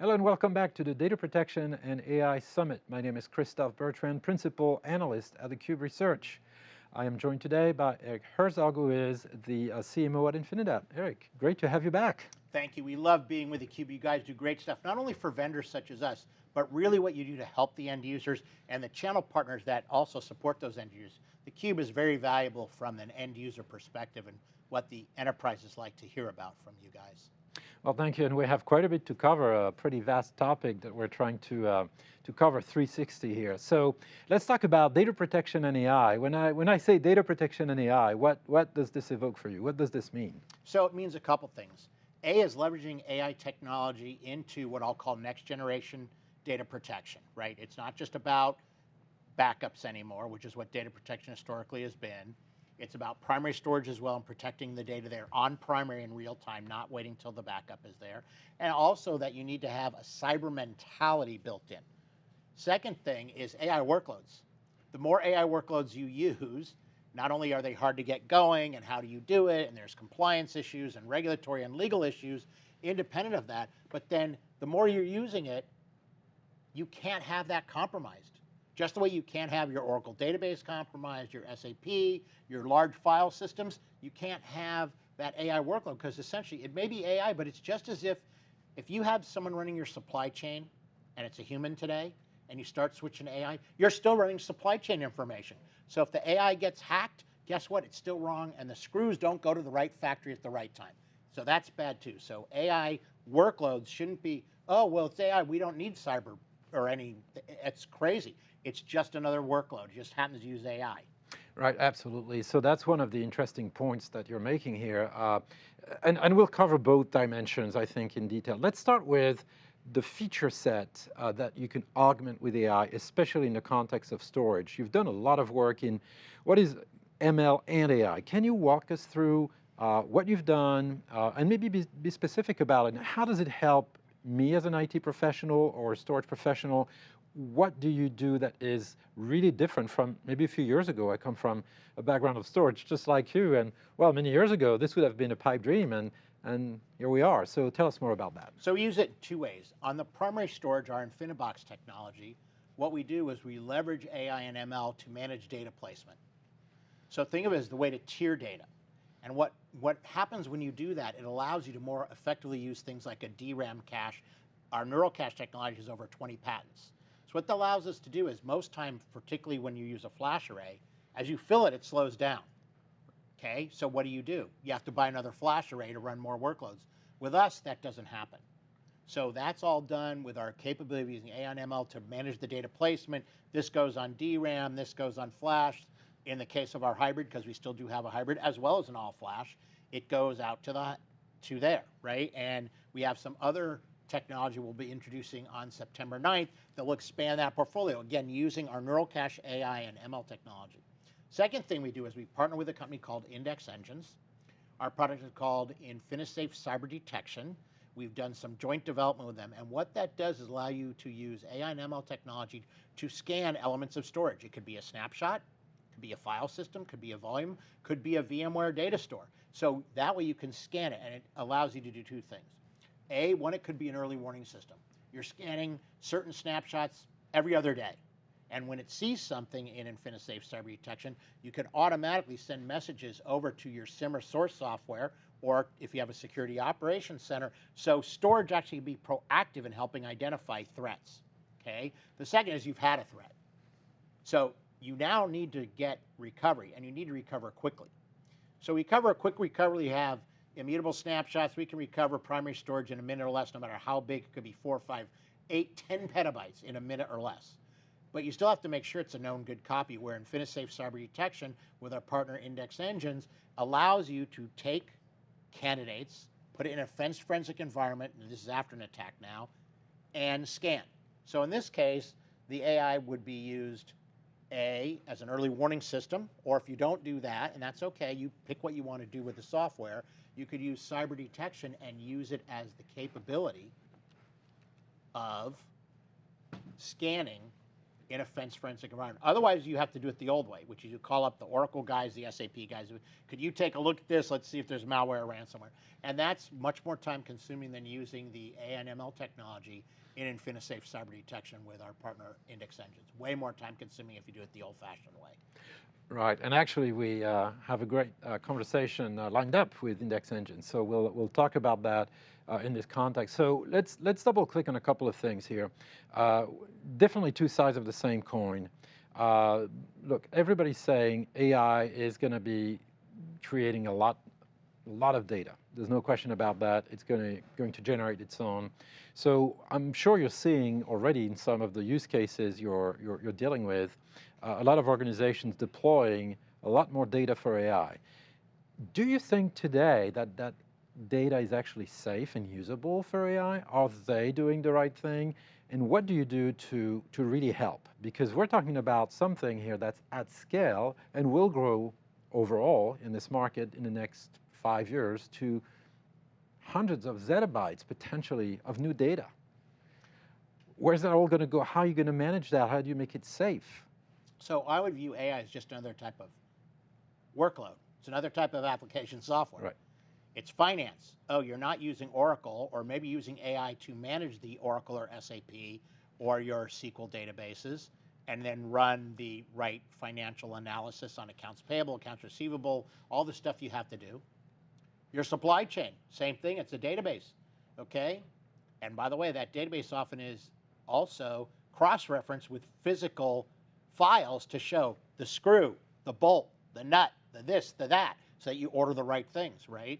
Hello and welcome back to the Data Protection and AI Summit. My name is Christophe Bertrand, Principal Analyst at theCUBE Research. I am joined today by Eric Herzog, who is the CMO at Infinidat. Eric, great to have you back. Thank you. We love being with theCUBE. You guys do great stuff, not only for vendors such as us, but really what you do to help the end users and the channel partners that also support those end users. theCUBE is very valuable from an end user perspective and what the enterprises like to hear about from you guys. Well, thank you, and we have quite a bit to cover, a pretty vast topic that we're trying to cover 360 here. So let's talk about data protection and AI. When I say data protection and AI, what does this evoke for you? What does this mean? So it means a couple things. A is leveraging AI technology into what I'll call next generation data protection, right? It's not just about backups anymore, which is what data protection historically has been. It's about primary storage as well and protecting the data there on primary in real time, not waiting till the backup is there. And also that you need to have a cyber mentality built in. Second thing is AI workloads. The more AI workloads you use, not only are they hard to get going and how do you do it, and there's compliance issues and regulatory and legal issues independent of that, but then the more you're using it, you can't have that compromised. Just the way you can't have your Oracle database compromised, your SAP, your large file systems, you can't have that AI workload because essentially it may be AI, but it's just as if you have someone running your supply chain and it's a human today and you start switching to AI, you're still running supply chain information. So if the AI gets hacked, guess what? It's still wrong and the screws don't go to the right factory at the right time. So that's bad too. So AI workloads shouldn't be, oh, well, it's AI, we don't need cyber or any, it's crazy. It's just another workload, it just happens to use AI. Right, absolutely. So that's one of the interesting points that you're making here. And we'll cover both dimensions, I think, in detail. Let's start with the feature set that you can augment with AI, especially in the context of storage. You've done a lot of work in what is ML and AI. Can you walk us through what you've done and maybe be specific about it? How does it help me as an IT professional or a storage professional? What do you do that is really different from maybe a few years ago? I come from a background of storage just like you, and well, many years ago, this would have been a pipe dream, and here we are. So tell us more about that. So we use it in two ways. On the primary storage, our InfiniBox technology, what we do is we leverage AI and ML to manage data placement. So think of it as the way to tier data. And what happens when you do that, it allows you to more effectively use things like a DRAM cache. Our neural cache technology has over 20 patents. So what that allows us to do is most time, particularly when you use a flash array, as you fill it, it slows down. Okay, so what do? You have to buy another flash array to run more workloads. With us, that doesn't happen. So that's all done with our capability of using AI and ML to manage the data placement. This goes on DRAM, this goes on flash. In the case of our hybrid, because we still do have a hybrid, as well as an all flash, it goes out to there, right? And we have some other technology we'll be introducing on September 9th that will expand that portfolio, again, using our neural cache AI and ML technology. Second thing we do is we partner with a company called Index Engines. Our product is called InfiniSafe Cyber Detection. We've done some joint development with them, and what that does is allow you to use AI and ML technology to scan elements of storage. It could be a snapshot, could be a file system, could be a volume, could be a VMware data store. So that way you can scan it, and it allows you to do two things. One, it could be an early warning system. You're scanning certain snapshots every other day. And when it sees something in InfiniSafe Cyber Detection, you can automatically send messages over to your SIM or source software, or if you have a security operations center, so storage actually can be proactive in helping identify threats, okay? The second is you've had a threat. So you now need to get recovery, and you need to recover quickly. So we cover a quick recovery, you have immutable snapshots. We can recover primary storage in a minute or less, no matter how big. It could be 4, 5, 8, 10 petabytes in a minute or less. But you still have to make sure it's a known good copy, where InfiniSafe Cyber Detection with our partner Index Engines allows you to take candidates, put it in a fenced forensic environment, and this is after an attack now, and scan. So in this case, the AI would be used as an early warning system, or if you don't do that, and that's okay, you pick what you want to do with the software, you could use cyber detection and use it as the capability of scanning in a fence forensic environment. Otherwise, you have to do it the old way, which is you call up the Oracle guys, the SAP guys. Could you take a look at this? Let's see if there's malware or ransomware. And that's much more time consuming than using the AI and ML technology in InfiniSafe cyber detection with our partner Index Engines. Way more time consuming if you do it the old-fashioned way. Right, and actually we have a great conversation lined up with Index Engines, so we'll talk about that in this context. So let's double click on a couple of things here. Definitely two sides of the same coin. Look, everybody's saying AI is going to be creating a lot of data. There's no question about that. It's going to generate its own. So I'm sure you're seeing already in some of the use cases you're dealing with, a lot of organizations deploying a lot more data for AI. Do you think today that that data is actually safe and usable for AI? Are they doing the right thing? And what do you do to really help? Because we're talking about something here that's at scale and will grow overall in this market in the next 5 years to hundreds of zettabytes potentially of new data. Where's that all going to go? How are you going to manage that? How do you make it safe? So I would view AI as just another type of workload. It's another type of application software. Right. It's finance. Oh, you're not using Oracle, or maybe using AI to manage the Oracle or SAP or your SQL databases, and then run the right financial analysis on accounts payable, accounts receivable, all the stuff you have to do. Your supply chain, same thing, it's a database, okay? And by the way, that database often is also cross-referenced with physical files to show the screw, the bolt, the nut, the this, the that, so that you order the right things, right?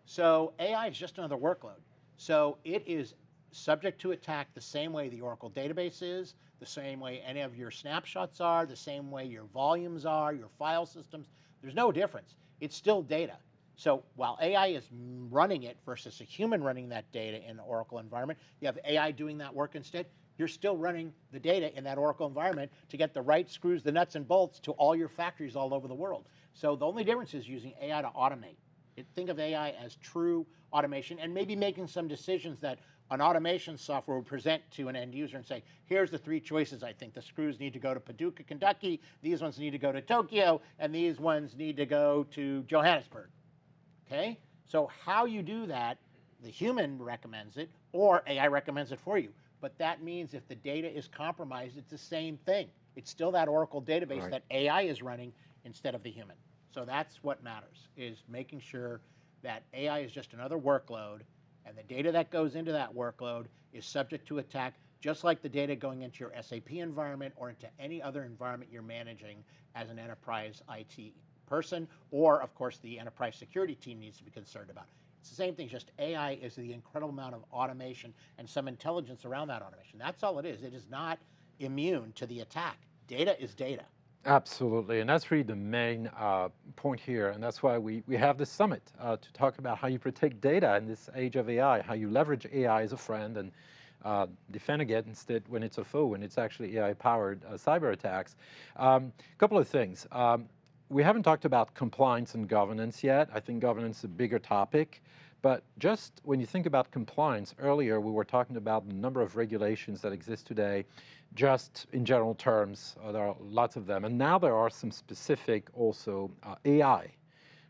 So AI is just another workload. So it is subject to attack the same way the Oracle database is, the same way any of your snapshots are, the same way your volumes are, your file systems. There's no difference. It's still data. So while AI is running it versus a human running that data in an Oracle environment, you have AI doing that work instead, you're still running the data in that Oracle environment to get the right screws, the nuts and bolts to all your factories all over the world. So the only difference is using AI to automate. Think of AI as true automation, and maybe making some decisions that an automation software would present to an end user and say, here's the 3 choices I think. The screws need to go to Paducah, Kentucky, these ones need to go to Tokyo, and these ones need to go to Johannesburg. Okay? So how you do that, the human recommends it, or AI recommends it for you. But that means if the data is compromised, it's the same thing. It's still that Oracle database Right. that AI is running instead of the human. So that's what matters, is making sure that AI is just another workload, and the data that goes into that workload is subject to attack, just like the data going into your SAP environment or into any other environment you're managing as an enterprise IT person, or of course the enterprise security team needs to be concerned about. It's the same thing, just AI is the incredible amount of automation and some intelligence around that automation. That's all it is. It is not immune to the attack. Data is data. Absolutely, and that's really the main point here, and that's why we have this summit to talk about how you protect data in this age of AI, how you leverage AI as a friend and defend against it when it's a foe, when it's actually AI-powered cyber attacks. Couple of things. We haven't talked about compliance and governance yet. I think governance is a bigger topic. But just when you think about compliance, earlier we were talking about the number of regulations that exist today, just in general terms, there are lots of them. And now there are some specific also AI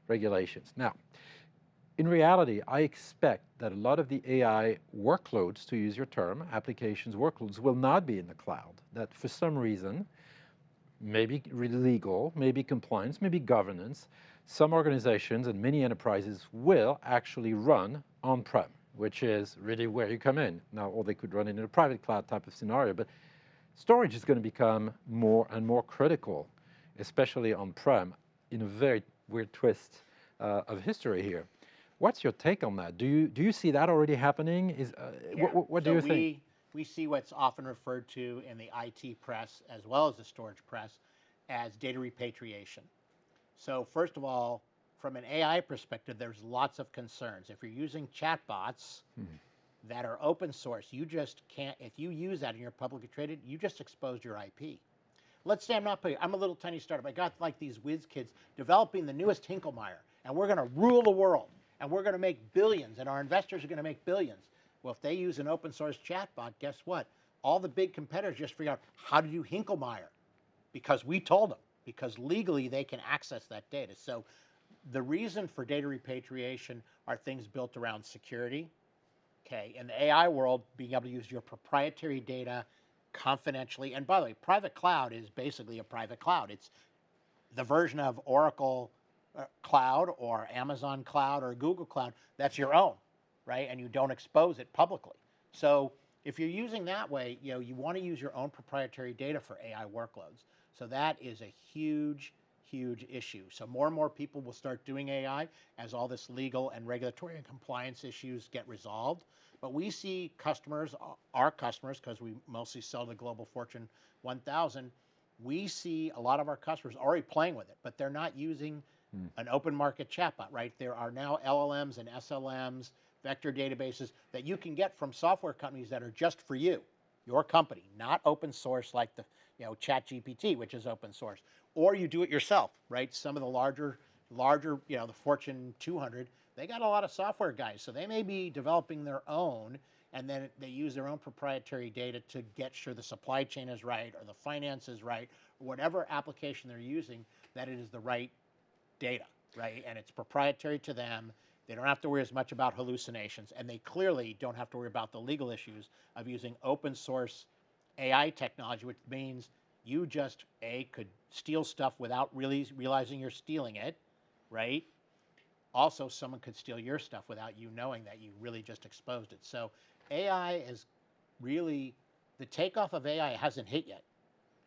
regulations. Now, in reality, I expect that a lot of the AI workloads, to use your term, applications, workloads, will not be in the cloud. That for some reason, maybe legal, maybe compliance, maybe governance, some organizations and many enterprises will actually run on-prem, which is really where you come in. Now, or they could run it in a private cloud type of scenario, but storage is going to become more and more critical, especially on-prem, in a very weird twist of history here. What's your take on that? Do you see that already happening? What do you think? We see what's often referred to in the IT press as well as the storage press as data repatriation. So first of all, from an AI perspective, there's lots of concerns. If you're using chatbots that are open source, you just can't, if you use that and you're publicly traded, you just exposed your IP. Let's say I'm a little tiny startup. I got like these whiz kids developing the newest Hinklemeyer, and we're going to rule the world, and we're going to make billions, and our investors are going to make billions. Well, if they use an open source chatbot, guess what? all the big competitors just figure out how to do Hinklemeyer because we told them, because legally they can access that data. So the reason for data repatriation are things built around security. Okay, in the AI world, being able to use your proprietary data confidentially, and by the way, private cloud is basically a private cloud. It's the version of Oracle Cloud or Amazon Cloud or Google Cloud that's your own, right? And you don't expose it publicly. So if you're using that way, you want to use your own proprietary data for AI workloads. So that is a huge, huge issue. So more and more people will start doing AI as all this legal and regulatory and compliance issues get resolved. But we see customers, our customers, because we mostly sell to Global Fortune 1000, we see a lot of our customers already playing with it, but they're not using an open market chatbot, right? There are now LLMs and SLMs, vector databases that you can get from software companies that are just for you, your company, not open source like the ChatGPT, which is open source, or you do it yourself, right? Some of the larger, the Fortune 200, they got a lot of software guys, so they may be developing their own, and then they use their own proprietary data to get sure the supply chain is right, or the finance is right, or whatever application they're using, that it is the right data, right? And it's proprietary to them. They don't have to worry as much about hallucinations, and they clearly don't have to worry about the legal issues of using open source AI technology, which means you just, could steal stuff without really realizing you're stealing it, right? Also, someone could steal your stuff without you knowing that you really just exposed it. So AI is really, the takeoff of AI hasn't hit yet.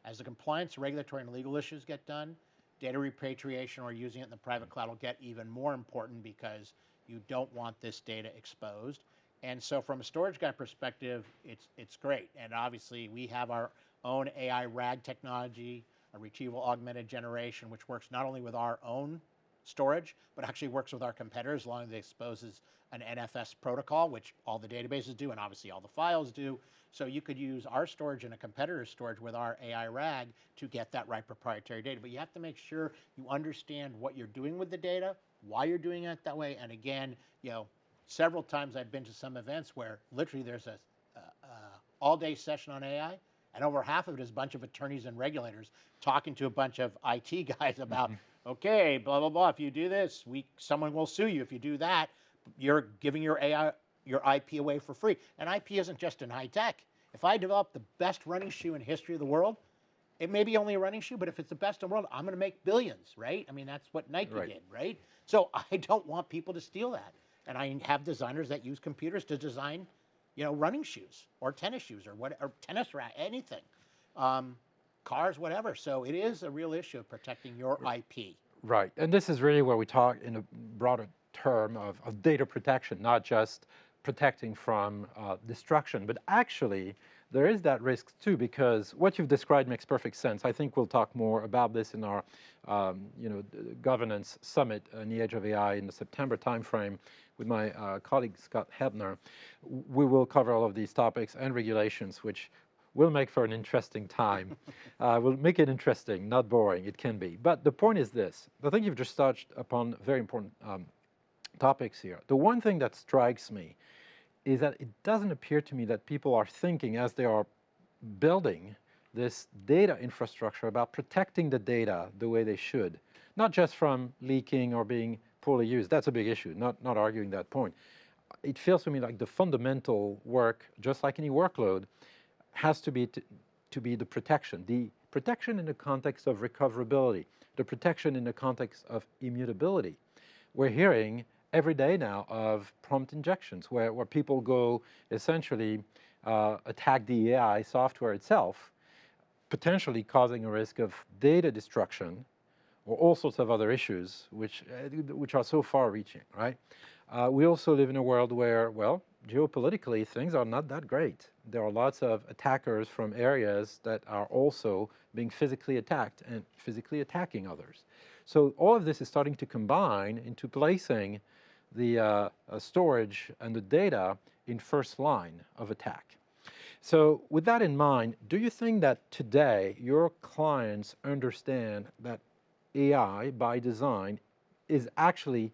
As the compliance, regulatory, and legal issues get done, data repatriation or using it in the private cloud will get even more important because you don't want this data exposed. And so from a storage guy perspective, it's great. And obviously we have our own AI RAG technology, a retrieval augmented generation, which works not only with our own storage, but actually works with our competitors as long as it exposes an NFS protocol, which all the databases do, and obviously all the files do. So you could use our storage and a competitor's storage with our AI RAG to get that right proprietary data. But you have to make sure you understand what you're doing with the data, why you're doing it that way. And again, several times I've been to some events where literally there's a all-day session on AI, and over half of it is a bunch of attorneys and regulators talking to a bunch of IT guys about, okay, blah, blah, blah, if you do this, someone will sue you. If you do that, you're giving your AI, your IP away for free. And IP isn't just in high tech. If I develop the best running shoe in history of the world, it may be only a running shoe, but if it's the best in the world, I'm going to make billions, right? I mean, that's what Nike did, right? So I don't want people to steal that. And I have designers that use computers to design, running shoes or tennis shoes or tennis racket, anything, cars, whatever. So it is a real issue of protecting your IP. Right, and this is really where we talk in a broader term of data protection, not just protecting from destruction, but actually there is that risk too, because what you've described makes perfect sense. I think we'll talk more about this in our governance summit on the Edge of AI in the September timeframe with my colleague Scott Hebner. We will cover all of these topics and regulations, which will make for an interesting time. We'll make it interesting, not boring. It can be. But the point is this. I think you've just touched upon very important topics here. The one thing that strikes me is that it doesn't appear to me that people are thinking as they are building this data infrastructure about protecting the data the way they should, not just from leaking or being poorly used. That's a big issue, not arguing that point. It feels to me like the fundamental work, just like any workload, has to be the protection in the context of recoverability, the protection in the context of immutability. We're hearing every day now of prompt injections where people go essentially attack the AI software itself, potentially causing a risk of data destruction or all sorts of other issues which are so far-reaching, right? We also live in a world where, well, geopolitically, things are not that great. There are lots of attackers from areas that are also being physically attacked and physically attacking others. So all of this is starting to combine into placing the storage and the data in first line of attack. So with that in mind, do you think that today your clients understand that AI by design is actually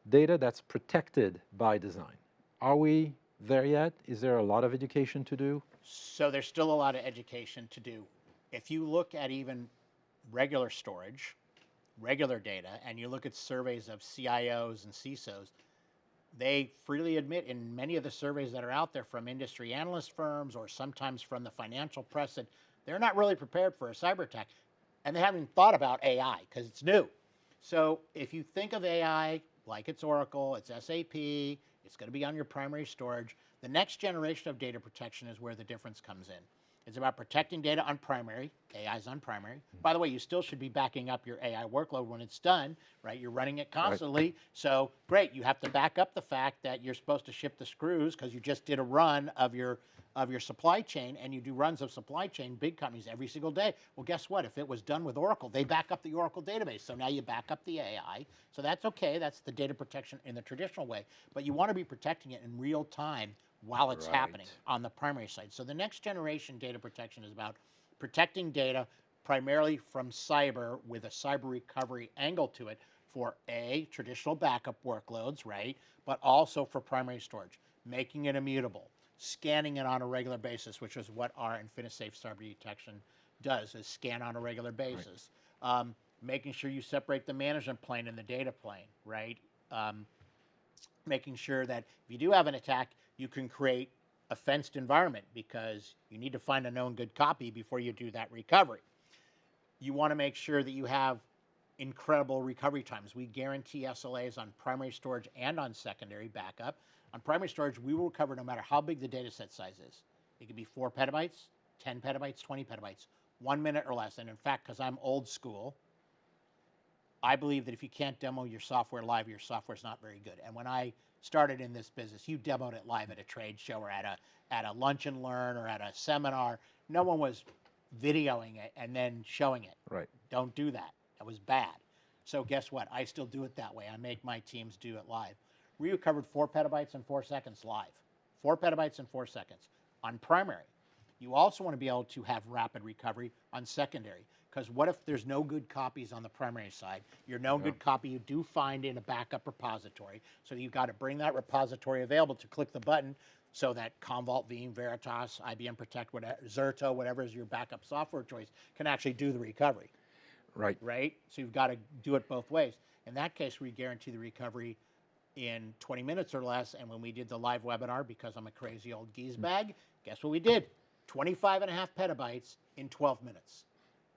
data that's protected by design? Are we there yet? Is there a lot of education to do? So there's still a lot of education to do. If you look at even regular storage, regular data, and you look at surveys of CIOs and CISOs, they freely admit in many of the surveys that are out there from industry analyst firms or sometimes from the financial press that they're not really prepared for a cyber attack. And they haven't thought about AI because it's new. So if you think of AI like it's Oracle, it's SAP, it's going to be on your primary storage, the next generation of data protection is where the difference comes in. It's about protecting data on primary. AI is on primary. By the way, you still should be backing up your AI workload when it's done, right? You're running it constantly. Right. So great, you have to back up the fact that you're supposed to ship the screws because you just did a run of your supply chain, and you do runs of supply chain, big companies, every single day. Well, guess what? If it was done with Oracle, they back up the Oracle database. So now you back up the AI. So that's okay. That's the data protection in the traditional way. But you want to be protecting it in real time while it's happening on the primary side. So the next generation data protection is about protecting data primarily from cyber with a cyber recovery angle to it for traditional backup workloads, right? But also for primary storage, making it immutable, scanning it on a regular basis, which is what our InfiniSafe cyber detection does, is scan on a regular basis. Right. Making sure you separate the management plane and the data plane, right? Making sure that if you do have an attack, you can create a fenced environment because you need to find a known good copy before you do that recovery. You want to make sure that you have incredible recovery times. We guarantee SLAs on primary storage and on secondary backup. On primary storage, we will recover no matter how big the data set size is. It could be 4 petabytes, 10 petabytes, 20 petabytes, 1 minute or less. And in fact, because I'm old school, I believe that if you can't demo your software live, your software's not very good. And when I started in this business, you demoed it live at a trade show or at a lunch and learn or at a seminar. No one was videoing it and then showing it. Right. Don't do that. That was bad. So guess what? I still do it that way. I make my teams do it live. We recovered 4 petabytes in 4 seconds live. 4 petabytes in 4 seconds on primary. You also want to be able to have rapid recovery on secondary. Because what if there's no good copies on the primary side? Your no good copy you do find in a backup repository. So you've got to bring that repository available to click the button so that Commvault, Veeam, Veritas, IBM Protect, whatever, Zerto, whatever is your backup software choice, can actually do the recovery. Right. Right? So you've got to do it both ways. In that case, we guarantee the recovery in 20 minutes or less. And when we did the live webinar, because I'm a crazy old geese bag, guess what we did? 25.5 petabytes in 12 minutes.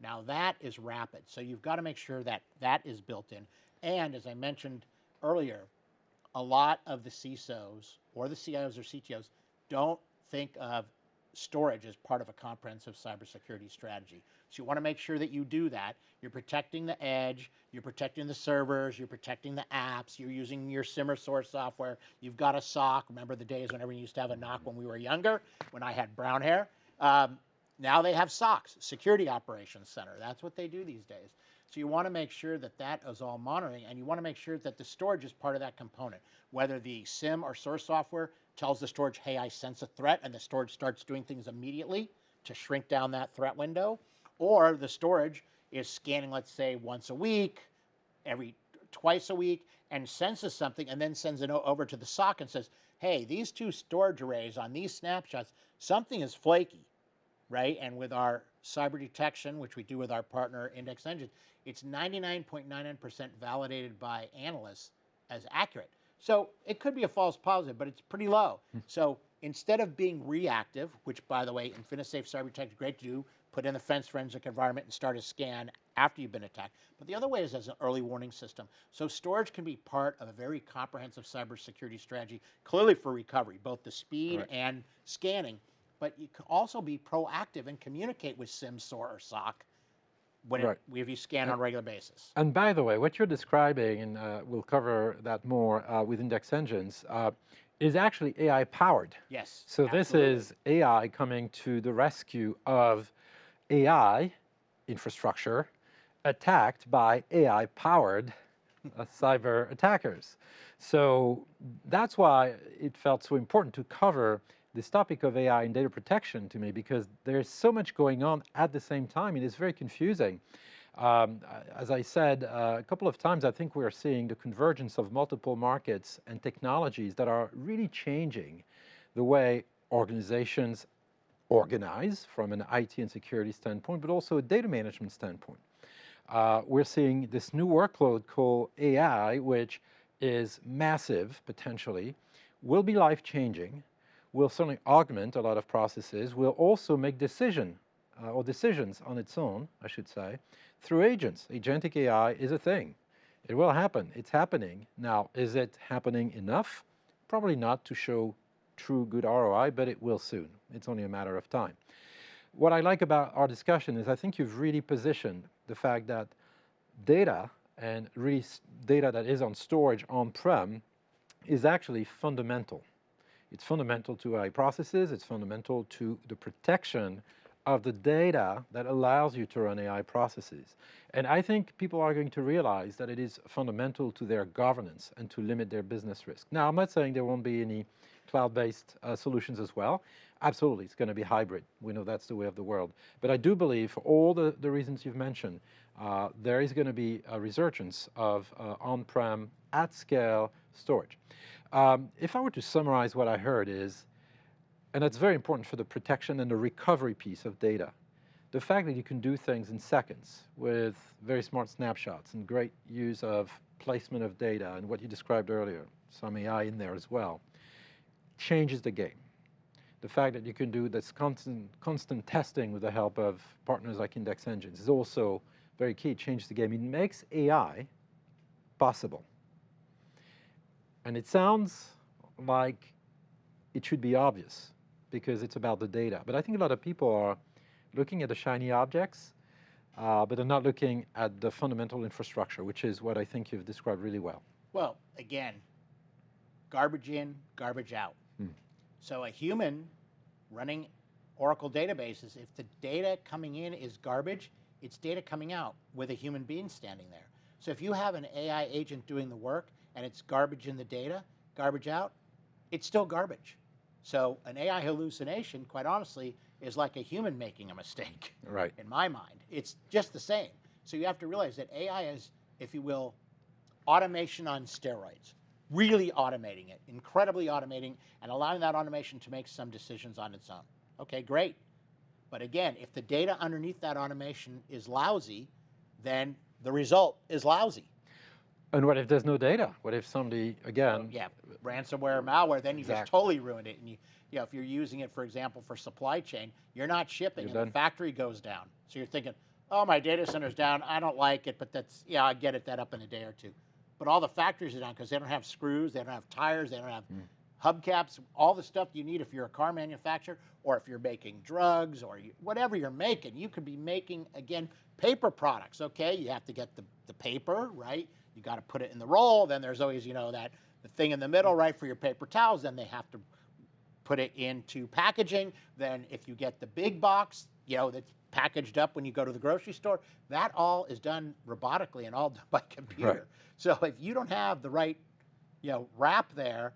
Now that is rapid. So you've got to make sure that that is built in. And as I mentioned earlier, a lot of the CISOs or the CIOs or CTOs don't think of storage as part of a comprehensive cybersecurity strategy. So you want to make sure that you do that. You're protecting the edge, you're protecting the servers, you're protecting the apps, you're using your SIMR source software, you've got a SOC. Remember the days whenever we used to have a NOC when we were younger, when I had brown hair? Now they have SOCs, Security Operations Center. That's what they do these days. So you want to make sure that that is all monitoring, and you want to make sure that the storage is part of that component. Whether the SIM or source software tells the storage, hey, I sense a threat, and the storage starts doing things immediately to shrink down that threat window, or the storage is scanning, let's say, once a week, twice a week, and senses something, and then sends it over to the SOC and says, hey, these 2 storage arrays on these snapshots, something is flaky. Right? And with our cyber detection, which we do with our partner Index Engine, it's 99.99% validated by analysts as accurate. So it could be a false positive, but it's pretty low. So instead of being reactive, which by the way, InfiniSafe Cyber Detect is great to do, put in the fence forensic environment and start a scan after you've been attacked. But the other way is as an early warning system. So storage can be part of a very comprehensive cybersecurity strategy, clearly for recovery, both the speed and scanning. But you can also be proactive and communicate with SIM, SOAR, or SOC if you scan on a regular basis. And by the way, what you're describing, and we'll cover that more with Index Engines, is actually AI powered. Yes. So absolutely. This is AI coming to the rescue of AI infrastructure attacked by AI powered cyber attackers. So that's why it felt so important to cover this topic of AI and data protection to me, because there's so much going on at the same time, and it's very confusing. As I said a couple of times, I think we're seeing the convergence of multiple markets and technologies that are really changing the way organizations organize from an IT and security standpoint, but also a data management standpoint. We're seeing this new workload called AI, which is massive, potentially, will be life-changing, will certainly augment a lot of processes, will also make decisions on its own, I should say, through agents. Agentic AI is a thing. It will happen. It's happening. Now, is it happening enough? Probably not to show true good ROI, but it will soon. It's only a matter of time. What I like about our discussion is I think you've really positioned the fact that data, and really data that is on storage on-prem, is actually fundamental. It's fundamental to AI processes, it's fundamental to the protection of the data that allows you to run AI processes. And I think people are going to realize that it is fundamental to their governance and to limit their business risk. Now, I'm not saying there won't be any cloud-based solutions as well. Absolutely, it's going to be hybrid. We know that's the way of the world. But I do believe, for all the reasons you've mentioned, there is going to be a resurgence of on-prem, at-scale storage. If I were to summarize what I heard is, and that's very important for the protection and the recovery piece of data, the fact that you can do things in seconds with very smart snapshots and great use of placement of data and what you described earlier, some AI in there as well, changes the game. The fact that you can do this constant testing with the help of partners like index engines is also very key. It changes the game. It makes AI possible. And it sounds like it should be obvious because it's about the data. But I think a lot of people are looking at the shiny objects, but they're not looking at the fundamental infrastructure, which is what I think you've described really well. Well, again, garbage in, garbage out. So a human running Oracle databases, if the data coming in is garbage, it's data coming out with a human being standing there. So if you have an AI agent doing the work and it's garbage in the data, garbage out, it's still garbage. So an AI hallucination, quite honestly, is like a human making a mistake, right, in my mind. It's just the same. So you have to realize that AI is, if you will, automation on steroids. Really automating it, incredibly automating, and allowing that automation to make some decisions on its own. Okay, great. But again, if the data underneath that automation is lousy, then the result is lousy. And what if there's no data? What if somebody, again... Yeah, ransomware, malware, then you exactly. just totally ruined it. And you know, if you're using it, for example, for supply chain, you're not shipping and the factory goes down. So you're thinking, oh, my data center's down, I don't like it, but that's, yeah, I get it that up in a day or two. But all the factories are down because they don't have screws, they don't have tires, they don't have hubcaps, all the stuff you need if you're a car manufacturer, or if you're making drugs, or whatever you're making. You could be making, again, paper products, okay? You have to get the paper, right? You got to put it in the roll. Then there's always, you know, that the thing in the middle, right, for your paper towels. Then they have to put it into packaging. Then if you get the big box, you know, that's packaged up when you go to the grocery store, that all is done robotically and all done by computer. Right. So if you don't have the right, you know, wrap there,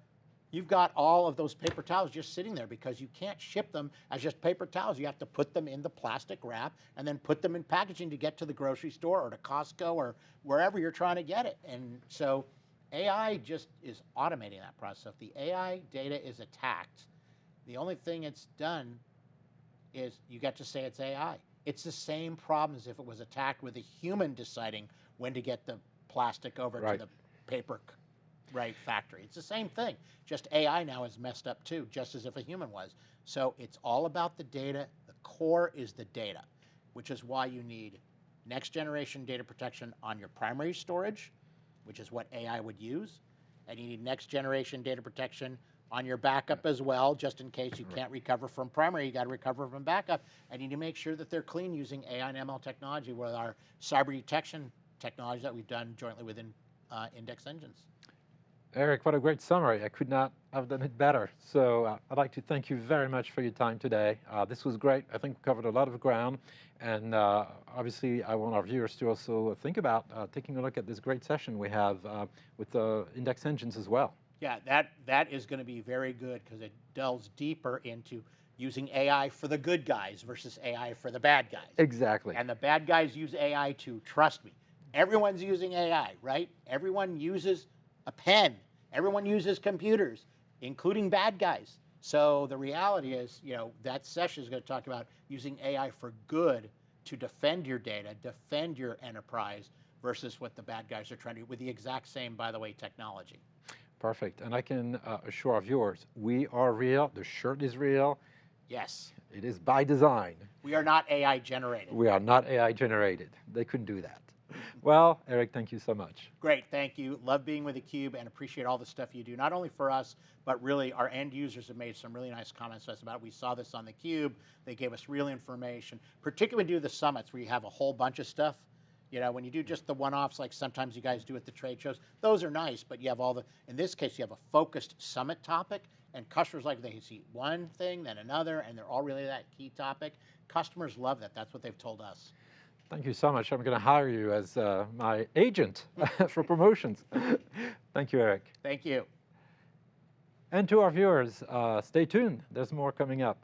you've got all of those paper towels just sitting there because you can't ship them as just paper towels. You have to put them in the plastic wrap and then put them in packaging to get to the grocery store or to Costco or wherever you're trying to get it. And so AI just is automating that process. If the AI data is attacked, the only thing it's done is you get to say it's AI. It's the same problem as if it was attacked with a human deciding when to get the plastic over to the paper factory. It's the same thing. Just AI now is messed up too, just as if a human was. So it's all about the data. The core is the data, which is why you need next generation data protection on your primary storage, which is what AI would use. And you need next generation data protection on your backup as well, just in case you can't recover from primary, you got to recover from backup. And you need to make sure that they're clean using AI and ML technology with our cyber detection technology that we've done jointly with index engines. Eric, what a great summary. I could not have done it better. So I'd like to thank you very much for your time today. This was great. I think we covered a lot of ground. And obviously, I want our viewers to also think about taking a look at this great session we have with the index engines as well. Yeah, that is going to be very good because it delves deeper into using AI for the good guys versus AI for the bad guys. Exactly. And the bad guys use AI to, trust me, everyone's using AI, right? Everyone uses a pen. Everyone uses computers, including bad guys. So the reality is, that session is going to talk about using AI for good to defend your data, defend your enterprise, versus what the bad guys are trying to do with the exact same, by the way, technology. Perfect. And I can assure our viewers, we are real. The shirt is real. Yes. It is by design. We are not AI generated. We are not AI generated. They couldn't do that. Well, Eric, thank you so much. Great, thank you. Love being with theCUBE and appreciate all the stuff you do, not only for us, but really our end users have made some really nice comments to us about it. We saw this on theCUBE. They gave us real information, particularly when you do the summits where you have a whole bunch of stuff. When you do just the one-offs, like sometimes you guys do at the trade shows, those are nice, but you have in this case, you have a focused summit topic, and customers like, they see one thing, then another, and they're all really that key topic. Customers love that. That's what they've told us. Thank you so much. I'm going to hire you as my agent for promotions. Thank you, Eric. Thank you. And to our viewers, stay tuned. There's more coming up.